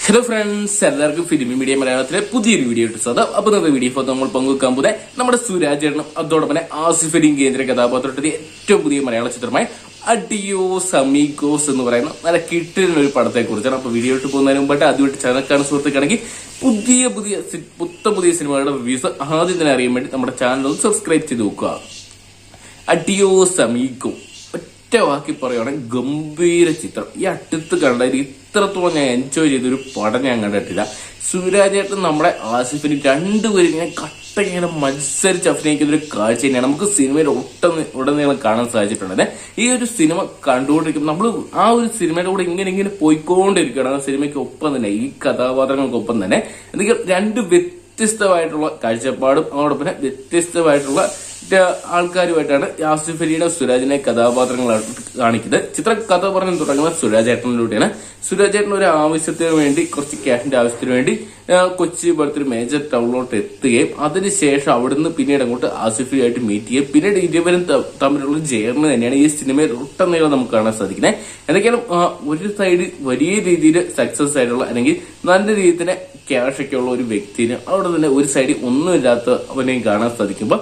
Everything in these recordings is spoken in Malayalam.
ഹലോ ഫ്രണ്ട്സ്, എല്ലാവർക്കും ഫിലിം മീഡിയ മലയാളത്തിലെ പുതിയൊരു വീഡിയോ ഇട്ട് സ്വാഗതം. അപ്പൊ ഇന്നത്തെ വീഡിയോ നമ്മൾ പങ്കുവെക്കാൻ പോലെ നമ്മുടെ സുരാജ് ചേട്ടനും അതോടൊപ്പം തന്നെ ആസിഫ് അലിയും കേന്ദ്ര കഥാപാത്രത്തിന്റെ ഏറ്റവും പുതിയ മലയാള ചിത്രമായ അഡിയോസ് അമീഗോസ് എന്ന് പറയുന്ന നല്ല കിട്ടിരുന്ന ഒരു പടത്തെ കുറിച്ചാണ്. അപ്പൊ വീഡിയോ ഇട്ട് പോകുന്നതിന് മുമ്പായിട്ട് ആദ്യമായിട്ട് ചാനൽക്കാണ് സുഹൃത്തുക്കാണെങ്കിൽ പുതിയ സിനിമകളുടെ റിവ്യൂസ് ആദ്യം തന്നെ അറിയാൻ വേണ്ടി നമ്മുടെ ചാനൽ ഒന്ന് സബ്സ്ക്രൈബ് ചെയ്ത് നോക്കുക. അഡിയോസ് അമീഗോ ഒറ്റ വാക്കി പറയുകയാണെങ്കിൽ ഗംഭീര ചിത്രം. ഈ അടുത്ത് കണ്ടതിൽ ഇത്രത്തോളം ഞാൻ എൻജോയ് ചെയ്തൊരു പടം ഞാൻ കണ്ടിട്ടില്ല. സുരാജേട്ടൻ നമ്മുടെ ആസിഫിന് രണ്ടുപേരും ഇങ്ങനെ കട്ടങ്ങനെ മത്സരിച്ച് അഭിനയിക്കുന്ന ഒരു കാഴ്ച തന്നെയാണ് നമുക്ക് സിനിമയിൽ ഉടനീളം കാണാൻ സാധിച്ചിട്ടുണ്ട്. ഈ ഒരു സിനിമ കണ്ടുകൊണ്ടിരിക്കുമ്പോൾ നമ്മൾ ആ ഒരു സിനിമയുടെ കൂടെ ഇങ്ങനെ പോയിക്കൊണ്ടിരിക്കുകയാണ്. ആ സിനിമയ്ക്ക് ഒപ്പം തന്നെ ഈ കഥാപാത്രങ്ങൾക്കൊപ്പം തന്നെ എന്തെങ്കിലും രണ്ട് വ്യത്യസ്തമായിട്ടുള്ള കാഴ്ചപ്പാടും അതോടൊപ്പം തന്നെ വ്യത്യസ്തമായിട്ടുള്ള ആൾക്കാരുമായിട്ടാണ് ആസിഫ് അലിയുടെ സുരാജിനെ കഥാപാത്രങ്ങൾ കാണിക്കുന്നത്. ചിത്രം കഥ പറഞ്ഞു തുടങ്ങുന്നത് സുരാജേട്ടനിലൂടെയാണ്. സുരാജേട്ടൻ ഒരു ആവശ്യത്തിന് വേണ്ടി, കുറച്ച് ക്യാഷിന്റെ ആവശ്യത്തിന് വേണ്ടി കൊച്ചി പോലത്തെ ഒരു മേജർ ടൗണിലോട്ട് എത്തുകയും അതിനുശേഷം അവിടുന്ന് പിന്നീട് അങ്ങോട്ട് ആസിഫിയായിട്ട് മീറ്റ് ചെയ്യുകയും പിന്നീട് ഇരുവരും തമ്മിലുള്ള ജേർണി തന്നെയാണ് ഈ സിനിമയിൽ ഒട്ടനേരം നമുക്ക് കാണാൻ സാധിക്കുന്നത്. എന്തൊക്കെയാണ് ഒരു സൈഡ് വലിയ രീതിയിൽ സക്സസ് ആയിട്ടുള്ള അല്ലെങ്കിൽ നല്ല രീതിയിൽ തന്നെ ക്യാഷ് ഒക്കെ ഉള്ള ഒരു വ്യക്തിന് അവിടെ തന്നെ ഒരു സൈഡിൽ ഒന്നുമില്ലാത്ത അവനെയും കാണാൻ സാധിക്കുമ്പോൾ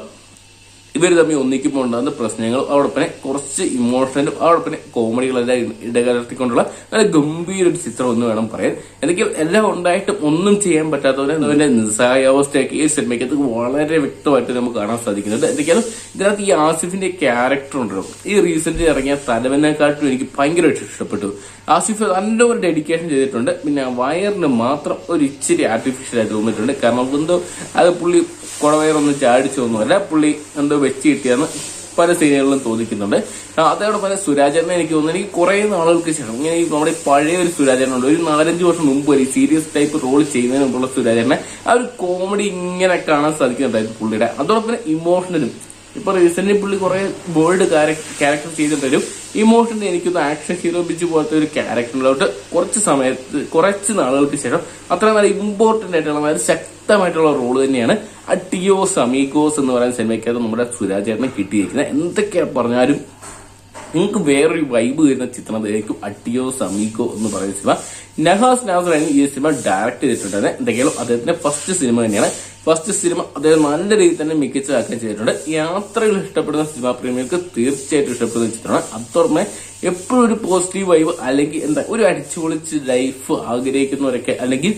ഇവർ തമ്മിൽ ഒന്നിക്കുമ്പോൾ ഉണ്ടാകുന്ന പ്രശ്നങ്ങളും അതോടൊപ്പം കുറച്ച് ഇമോഷണലും അതോടൊപ്പം കോമഡികളെല്ലാം ഇടകലർത്തിക്കൊണ്ടുള്ള നല്ല ഗംഭീര ഒരു ചിത്രം എന്ന് വേണം പറയാൻ. എന്തൊക്കെയും എല്ലാം ഉണ്ടായിട്ടും ഒന്നും ചെയ്യാൻ പറ്റാത്തവരെ അവന്റെ നിസ്സഹായാവസ്ഥയൊക്കെ ഈ സിനിമയ്ക്കകത്ത് വളരെ വ്യക്തമായിട്ട് നമുക്ക് കാണാൻ സാധിക്കുന്നുണ്ട്. എന്തൊക്കെയാണ് ഇതിനകത്ത് ഈ ആസിഫിന്റെ ക്യാരക്ടർ ഉണ്ടല്ലോ, ഈ റീസെന്റ് ഇറങ്ങിയ തലവനെക്കാട്ടും എനിക്ക് ഭയങ്കരമായിട്ട് ഇഷ്ടപ്പെട്ടു. ആസിഫ് നല്ല ഒരു ഡെഡിക്കേഷൻ ചെയ്തിട്ടുണ്ട്. പിന്നെ വയറിന് മാത്രം ഒരു ഇച്ചിരി ആർട്ടിഫിഷ്യൽ ആയിട്ട് തോന്നിയിട്ടുണ്ട്. കാരണം എന്തോ അത് പുള്ളി കുടവയറൊന്നും ചാടിച്ചൊന്നുമല്ല, പുള്ളി എന്തോ വെച്ച് കിട്ടിയാന്ന് പല സീനുകളിലും തോന്നിക്കുന്നുണ്ട്. അതോടൊപ്പം തന്നെ സുരാജേട്ടനെ എനിക്ക് തോന്നുന്നു എനിക്ക് കുറെ നാളുകൾക്ക് ശേഷം ഇങ്ങനെ നമ്മുടെ പഴയ ഒരു സുരാജേട്ടനുണ്ട്, ഒരു 4-5 വർഷം മുമ്പ് വരെ സീരിയസ് ടൈപ്പ് റോൾ ചെയ്യുന്നതിന് മുമ്പുള്ള സുരാജേട്ടനെ ആ ഒരു കോമഡി ഇങ്ങനെ കാണാൻ സാധിക്കുന്നുണ്ടായിരുന്നു പുള്ളിയുടെ. അതോടൊപ്പം തന്നെ ഇമോഷണലും ഇപ്പൊ റീസെന്റ് പുള്ളി കുറെ ബോൾഡ് ക്യാരക്ടർ ചെയ്തിട്ടൊരു ഇമോഷണൽ എനിക്കൊന്ന് ആക്ഷൻ ഹീറോ ബിജു പോലത്തെ ഒരു ക്യാരക്ടറിലോട്ട് കുറച്ച് നാളുകൾക്ക് ശേഷം അത്ര നല്ല ഇമ്പോർട്ടന്റ് ആയിട്ടുള്ള നല്ല ശക്തമായിട്ടുള്ള റോള് തന്നെയാണ് അഡിയോസ് അമീഗോസ് എന്ന് പറയുന്ന സിനിമയ്ക്കകത്ത് നമ്മുടെ സുരാജേട്ടനെ കിട്ടിയിരിക്കുന്നത്. എന്തൊക്കെയാ പറഞ്ഞാലും നിങ്ങൾക്ക് വേറൊരു വൈബ് വരുന്ന ചിത്രമായിരിക്കും അഡിയോസ് അമീഗോ എന്ന് പറയുന്ന സിനിമ. നഹാസ് നാസറാണ് ഈ സിനിമ ഡയറക്ട് ചെയ്തിട്ടുണ്ടായത്. എന്തൊക്കെയാലും അദ്ദേഹത്തിന്റെ ഫസ്റ്റ് സിനിമ തന്നെയാണ്. ഫസ്റ്റ് സിനിമ അദ്ദേഹം നല്ല രീതിയിൽ തന്നെ മികച്ചതാക്കാൻ ചെയ്തിട്ടുണ്ട്. യാത്രകൾ ഇഷ്ടപ്പെടുന്ന സിനിമാ പ്രേമികൾക്ക് തീർച്ചയായിട്ടും ഇഷ്ടപ്പെടുന്ന ചിത്രമാണ്. അതോടൊപ്പം എപ്പോഴും ഒരു പോസിറ്റീവ് വൈബ് അല്ലെങ്കിൽ ഒരു അടിച്ചുപൊളിച്ച് ലൈഫ് ആഗ്രഹിക്കുന്നവരൊക്കെ അല്ലെങ്കിൽ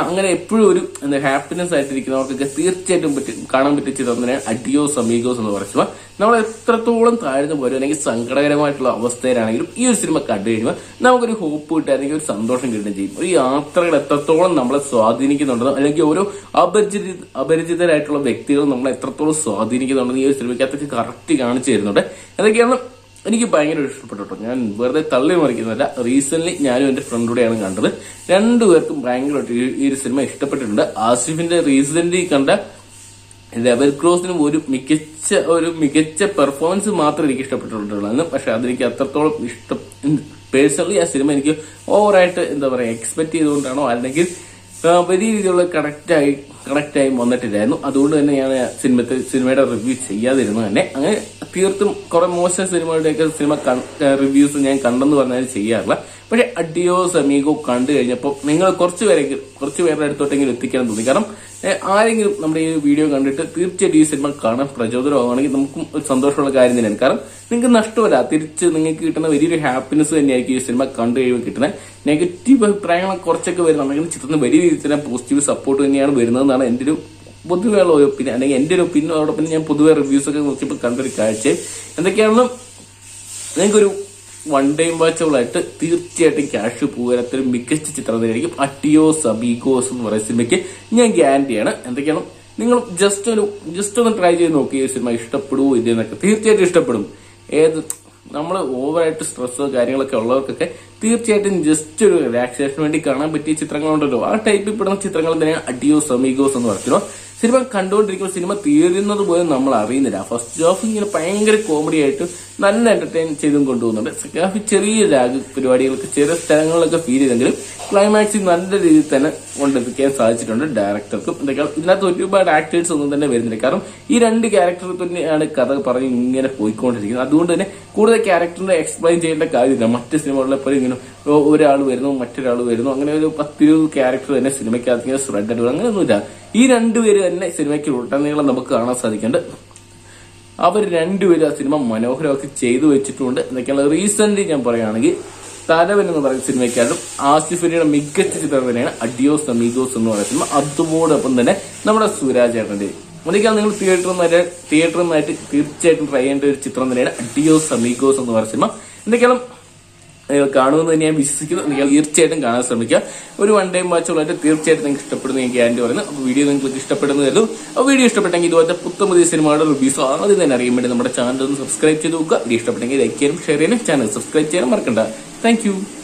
അങ്ങനെ എപ്പോഴും ഒരു ഹാപ്പിനെസ് ആയിട്ടിരിക്കുന്നവർക്കൊക്കെ തീർച്ചയായിട്ടും കാണാൻ പറ്റിയ ചിത്രം തന്നെയാണ് അഡിയോസ് അമീഗോസ് എന്ന് പറയുമ്പോൾ നമ്മൾ എത്രത്തോളം താഴ്ന്നു പോരും അല്ലെങ്കിൽ സങ്കടകരമായിട്ടുള്ള അവസ്ഥയിലാണെങ്കിലും ഈ ഒരു സിനിമ കണ്ടു കഴിയുമ്പോൾ നമുക്കൊരു ഹോപ്പ് കിട്ടുക അല്ലെങ്കിൽ ഒരു സന്തോഷം കിട്ടുകയും ചെയ്യും. ഒരു യാത്രകൾ എത്രത്തോളം നമ്മളെ സ്വാധീനിക്കുന്നുണ്ടെന്നോ അല്ലെങ്കിൽ ഓരോ അപരിചിതരായിട്ടുള്ള വ്യക്തികൾ നമ്മളെ എത്രത്തോളം സ്വാധീനിക്കുന്നുണ്ടെന്ന് ഈ ഒരു സിനിമയ്ക്കകത്തേക്ക് കറക്റ്റ് കാണിച്ചു തരുന്നുണ്ട്. അതൊക്കെയാണ് എനിക്ക് ഭയങ്കര ഇഷ്ടപ്പെട്ടു കേട്ടോ. ഞാൻ വെറുതെ തള്ളി മറിക്കുന്നില്ല. റീസെന്റ് ഞാനും എന്റെ ഫ്രണ്ടിലൂടെയാണ് കണ്ടത്. രണ്ടുപേർക്കും ഭയങ്കരമായിട്ട് ഈ ഒരു സിനിമ ഇഷ്ടപ്പെട്ടിട്ടുണ്ട്. ആസിഫിന്റെ റീസെന്റ് കണ്ട ലെവൽ ക്രോസിനും ഒരു മികച്ച പെർഫോമൻസ് മാത്രമേ എനിക്ക് ഇഷ്ടപ്പെട്ടിട്ടുള്ളൂ. പക്ഷെ അതെനിക്ക് അത്രത്തോളം പേഴ്സണലി ആ സിനിമ എനിക്ക് ഓവറായിട്ട് എക്സ്പെക്ട് ചെയ്തുകൊണ്ടാണോ അല്ലെങ്കിൽ വലിയ രീതിയിലുള്ള കണക്റ്റായി വന്നിട്ടില്ലായിരുന്നു. അതുകൊണ്ട് തന്നെ ഞാൻ സിനിമയുടെ റിവ്യൂ ചെയ്യാതിരുന്നു തന്നെ. അങ്ങനെ തീർത്തും കുറെ മോശം സിനിമകളുടെയൊക്കെ റിവ്യൂസ് ഞാൻ കണ്ടെന്ന് പറഞ്ഞാൽ ചെയ്യാറില്ല. പക്ഷെ അഡിയോസ് അമീഗോ കണ്ടു കഴിഞ്ഞപ്പോൾ നിങ്ങൾ കുറച്ച് പേരുടെ അടുത്തോട്ടെങ്കിലും എത്തിക്കാൻ തോന്നി. കാരണം ആരെങ്കിലും നമ്മുടെ ഈ വീഡിയോ കണ്ടിട്ട് തീർച്ചയായിട്ടും ഈ സിനിമ കാണാൻ പ്രചോദനമാണെങ്കിൽ നമുക്കും ഒരു സന്തോഷമുള്ള കാര്യം തന്നെയാണ്. കാരണം നിങ്ങൾക്ക് നഷ്ടമല്ല, തിരിച്ച് നിങ്ങൾക്ക് കിട്ടുന്ന വലിയൊരു ഹാപ്പിനെസ് തന്നെയായിരിക്കും ഈ സിനിമ കണ്ടു കഴിയുമ്പോൾ കിട്ടുന്നത്. നെഗറ്റീവ് അഭിപ്രായങ്ങൾ കുറച്ചൊക്കെ വരുന്നുണ്ടെങ്കിൽ ചിത്രത്തിന് വലിയ രീതിയിൽ തന്നെ പോസിറ്റീവ് സപ്പോർട്ട് തന്നെയാണ് വരുന്നതെന്നാണ് എൻ്റെ ഒരു പൊതുവെയുള്ള ഒപ്പീനിയൻ അല്ലെങ്കിൽ എൻ്റെ ഒരു ഒപ്പീനിയൻ. അതോടൊപ്പം ഞാൻ പൊതുവെ റിവ്യൂസ് ഒക്കെ നോക്കിയപ്പോൾ കണ്ടൊരു കാഴ്ച എന്തൊക്കെയാണെന്ന് നിങ്ങൾക്കൊരു വൺ ടൈം വാച്ചബിളായിട്ട് തീർച്ചയായിട്ടും ക്യാഷ് പോകാത്തൊരു മികച്ച ചിത്രം തന്നെയായിരിക്കും അഡിയോസ് അമീഗോസ് എന്ന് പറയുന്ന സിനിമയ്ക്ക് ഞാൻ ഗ്യാരണ്ടിയാണ്. എന്തൊക്കെയാണ് നിങ്ങൾ ജസ്റ്റ് ഒന്ന് ട്രൈ ചെയ്ത് നോക്കി ഈ സിനിമ ഇഷ്ടപ്പെടുവോ ഇതെന്നൊക്കെ. തീർച്ചയായിട്ടും ഇഷ്ടപ്പെടും. നമ്മൾ ഓവറായിട്ട് സ്ട്രെസ്സോ കാര്യങ്ങളൊക്കെ ഉള്ളവർക്കൊക്കെ തീർച്ചയായിട്ടും ജസ്റ്റ് ഒരു റിലാക്സേഷന് വേണ്ടി കാണാൻ പറ്റിയ ചിത്രങ്ങളുണ്ടല്ലോ, ആ ടൈപ്പിൽ പെടുന്ന ചിത്രങ്ങൾ തന്നെയാണ് അഡിയോസ് അമീഗോസ് എന്ന് പറയുന്നത്. സിനിമ കണ്ടുകൊണ്ടിരിക്കുമ്പോൾ സിനിമ തീരുന്നത് പോലും നമ്മൾ അറിയുന്നില്ല. ഫസ്റ്റ് ഹാഫ് ഇങ്ങനെ ഭയങ്കര കോമഡി ആയിട്ട് നല്ല എന്റർടൈൻ ചെയ്തും കൊണ്ടുപോകുന്നുണ്ട്. സെക്കൻഡ് ഹാഫ് ചെറിയ ലാഗ് പരിപാടികൾക്ക് ചെറിയ സ്ഥലങ്ങളിലൊക്കെ ഫീൽ ചെയ്തെങ്കിലും ക്ലൈമാക്സിൽ നല്ല രീതിയിൽ തന്നെ കൊണ്ടെത്തിക്കാൻ സാധിച്ചിട്ടുണ്ട് ഡയറക്ടർക്കും. ഇതിനകത്ത് ഒരുപാട് ആക്ടേഴ്സ് ഒന്നും തന്നെ വരുന്നില്ല. കാരണം ഈ രണ്ട് ക്യാരക്ടർ തന്നെയാണ് കഥ പറഞ്ഞ് ഇങ്ങനെ പോയിക്കൊണ്ടിരിക്കുന്നത്. അതുകൊണ്ട് തന്നെ കൂടുതൽ ക്യാരക്ടറിനെ എക്സ്പ്ലെയിൻ ചെയ്യേണ്ട കാര്യമില്ല. മറ്റ് സിനിമകളിലെ പോലെ ഇങ്ങനെ ഒരാൾ വരുന്നു മറ്റൊരാൾ വരുന്നു, അങ്ങനെ ഒരു 10-20 ക്യാരക്ടർ തന്നെ സിനിമയ്ക്കകത്ത് ഇങ്ങനെ സ്പ്രെഡ് ആയിട്ട് അങ്ങനെയൊന്നുമില്ല. ഈ രണ്ടുപേര് തന്നെ സിനിമയ്ക്ക് ഉടനീളം നമുക്ക് കാണാൻ സാധിക്കുന്നുണ്ട്. അവർ രണ്ടുപേരും ആ സിനിമ മനോഹരമാക്കി ചെയ്തു വെച്ചിട്ടുണ്ട് എന്നൊക്കെയുള്ള. റീസെന്റ് ഞാൻ പറയുകയാണെങ്കിൽ തലവൻ എന്ന് പറയുന്ന സിനിമയ്ക്കാരും ആസിഫ് അലിയുടെ മികച്ച ചിത്രം തന്നെയാണ് അഡിയോസ് അമീഗോസ് എന്ന് പറയുന്ന സിനിമ. അതോടൊപ്പം തന്നെ നമ്മുടെ സുരാജ് ചേട്ടന്റെ ഒരിക്കൽ നിങ്ങൾ തിയേറ്ററിൽ നിന്നായിട്ട് തീർച്ചയായിട്ടും ട്രൈ ചെയ്യേണ്ട ഒരു ചിത്രം തന്നെയാണ് അഡിയോസ് അമീഗോസ് എന്ന് പറയുന്ന സിനിമ. എന്തൊക്കെയാണ് കാണുമെന്ന് തന്നെ ഞാൻ വിശ്വസിക്കുന്നു. നിങ്ങൾ തീർച്ചയായിട്ടും കാണാൻ ശ്രമിക്കുക. ഒരു വൺ ടൈം വാച്ചുകളായിട്ട് തീർച്ചയായിട്ടും നിങ്ങൾക്ക് ഇഷ്ടപ്പെടുന്ന ഞാൻ ഗ്യാരണ്ടി പറയുന്നു. അപ്പോൾ വീഡിയോ നിങ്ങൾക്ക് ഇഷ്ടപ്പെടുന്നതല്ലോ. അപ്പോൾ വീഡിയോ ഇഷ്ടപ്പെട്ടെങ്കിൽ ഇതുപോലത്തെ പുതിയ സിനിമകളുടെ റിവ്യൂസോ ആദ്യം തന്നെ അറിയാൻ വേണ്ടി നമ്മുടെ ചാനൽ ഒന്ന് സബ്സ്ക്രൈബ് ചെയ്ത് നോക്കുക. വീഡിയോ ഇഷ്ടപ്പെട്ടെങ്കിൽ ലൈക്ക് ചെയ്യാനും ഷെയർ ചെയ്യാനും ചാനൽ സബ്സ്ക്രൈബ് ചെയ്യാനും മറക്കണ്ട. താങ്ക്